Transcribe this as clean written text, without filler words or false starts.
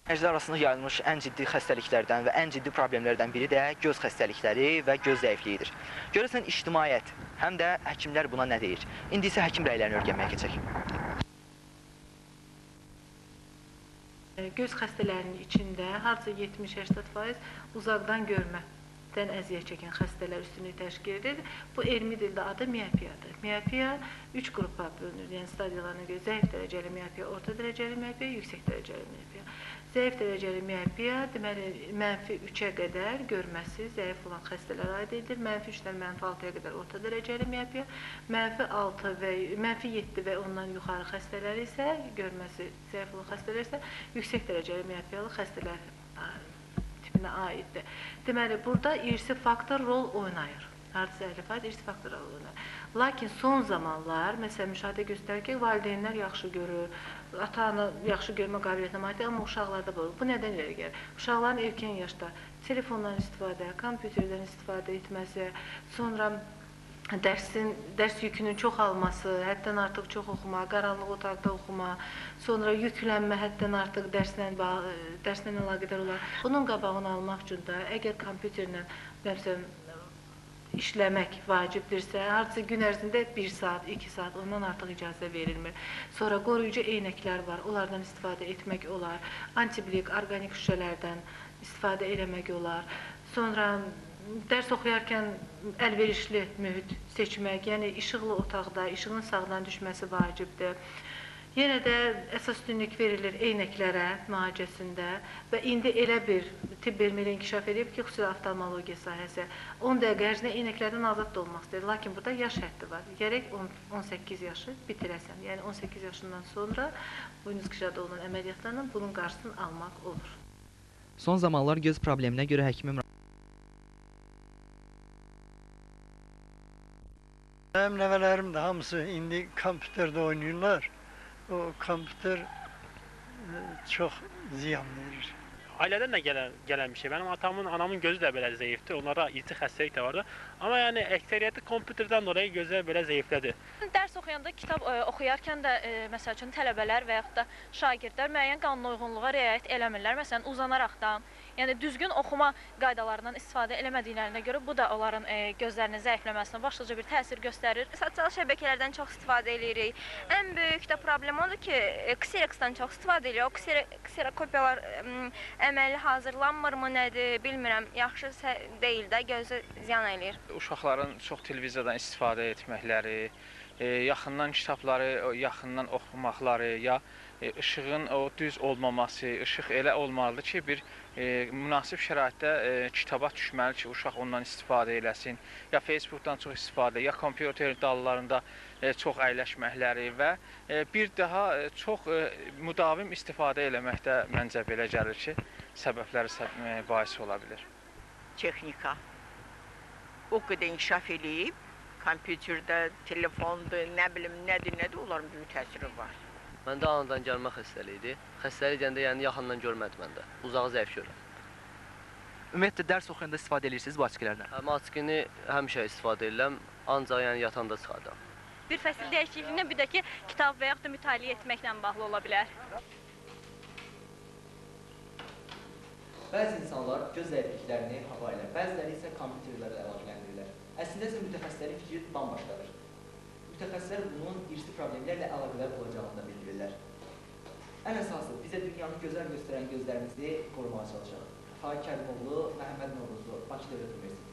Gənclər arasında yayılmış ən ciddi xəstəliklərdən və ən ciddi problemlərdən biri də göz xəstəlikləri və göz zəifliyidir. Görəsən ictimaiyyət, həm də həkimlər buna nə deyir? İndi isə həkim rəylərini öyrənməyə keçək. Göz xəstələrinin içində harca 70-80% uzaqdan görmədən əziyyət çəkən xəstələr üstünlük təşkil edir. Bu elmi dildə adı miyopiyadır. Miyopiya 3 qrupa bölünür. Yəni stadiyalarına görə zəif dərəcəli miyopiya, orta dərəcəli miyopiya, yüksək dərəcəli miyopiya. Zəif dərəcəli miyopiya, deməli, -3-ə qədər görməsi zəif olan xəstələrə aid edilir. -3-dən -6-ya qədər orta dərəcəli miyopiya, -6 və -7 və ondan yuxarı xəstələr isə, görməsi zəif olan xəstələr isə yüksək dərəcəli miyopiyalı xəstələr tipinə aiddir. Deməli, burada irsi faktor rol oynayır. Hardasa 50% irsi faktor rol oynayır. Lakin son zamanlar, məsələn, müşahidə göstərir ki, valideynlər yaxşı görür, ata-ana yaxşı görmə qabiliyyətinə malikdir, amma uşaqlarda bu. Bu nədən irəli gəlir? Uşaqların erkən yaşda telefondan istifadə, kompüterdən istifadə etməsi, sonra dərs yükünün çoxalması, həddən artıq çox oxuma, qaranlıq otaqda oxuma, sonra yüklənmə həddən artıq dərslə əlaqədar olar. Bunun qabağını almaq üçün də əgər kompüterlə işləmək vacibdirsə, hardasa gün ərzində 1 saat, 2 saat, ondan artıq icazə verilmir. Sonra qoruyucu eynəklər var, onlardan istifadə etmək olar. Antibiotik, orqanik şüşələrdən istifadə eləmək olar. Sonra dərs oxuyarkən əlverişli mühit seçmək, yəni işıqlı otaqda, işığın sağdan düşməsi vacibdir. Yenə də əsas üstünlük verilir eynəklərə müalicəsində və indi elə bir tibb elmi ilə inkişaf edib ki, xüsusilə oftalmologiya sahəsi 10 dəqiqə ərzində eynəklərdən azad da olmaq istəyir. Lakin burada yaş həddi var. Gərək 18 yaşı bitirəsən. Yəni 18 yaşından sonra buynuz qıcada olan əməliyyatlarla bunun qarşısını almaq olur. Son zamanlar göz probleminə görə həkimə Mənim nəvələrim də hamısı indi kompüterdə oynayırlar. O kompüter çox ziyan verir. Ailədən də gələn bir şey. Mənim anamın gözü də belə zəifdir. Onlara irsi xəstəlik də vardı. Amma yəni əksəriyyəti kompüterdən dolayı gözləri belə zəiflədir. Dərs oxuyanda, kitab oxuyarkən də məsəl üçün tələbələr və yaxud da şagirdlər müəyyən qanuna uyğunluğa riayət eləmirlər. Məsələn, uzanaraqdan, yəni düzgün oxuma qaydalarından istifadə eləmədiklərinə görə bu da onların gözlərinin zəifləməsinə başlıca bir təsir göstərir. Sosial şəbəkələrdən çox istifadə edirik. Ən böyük də problem odur ki, Xerox-dan çox istifadə edirik. O kserokopiyalar əməli hazırlanmırmı, nədir, bilmirəm. Yaxşı deyil də, gözü ziyan eləyir. Uşaqların çox televiziyadan istifadə etməkləri, yaxından kitabları yaxından oxumaqları, ya işığın o düz olmaması, işıq elə olmalıdır ki, bir münasib şəraitdə kitaba düşməli ki, uşaq ondan istifadə eləsin, ya Facebookdan çox istifadə, ya kompüter dallarında çox əyləşməkləri və bir daha çox müdavim istifadə eləməkdə məncə belə gəlir ki, səbəbləri bahis ola bilir. Texnika o qədər inkişaf eləyib, kompüterdə, telefondur, nə bilim, nədir, onların böyük təsiri var. Məndə anadan gəlmə xəstəliyidir. Xəstəlik deyəndə yəni yaxından görmədi məndə. Uzağı zəif görürəm. Ümumiyyətlə dərs oxuyanda istifadə edirsiniz bu açıqlardan? Maskini həmişə istifadə edirəm, ancaq yəni yatanda çıxardım. Bir fəsil dəyişikliyinə bir də ki, kitab və yaxud da mütaliə etməklə bağlı ola bilər. Bəzi insanlar göz zəifliklərini hava ilə, bəziləri isə kompüterlərlə əlaqələndirirlər. Əslində isə mütəxəssislərin fikri bambaşqadır. Mütəxəssislər bunun irsi problemlərlə əlaqədar olacağını da bildirirlər. Ən əsası bizə dünyanı gözəl göstərən gözlərimizi qorumağa çalışaq. Faiq Kərimoğlu, Məhəmməd Novruzlu, Bakı Dövlət Universiteti.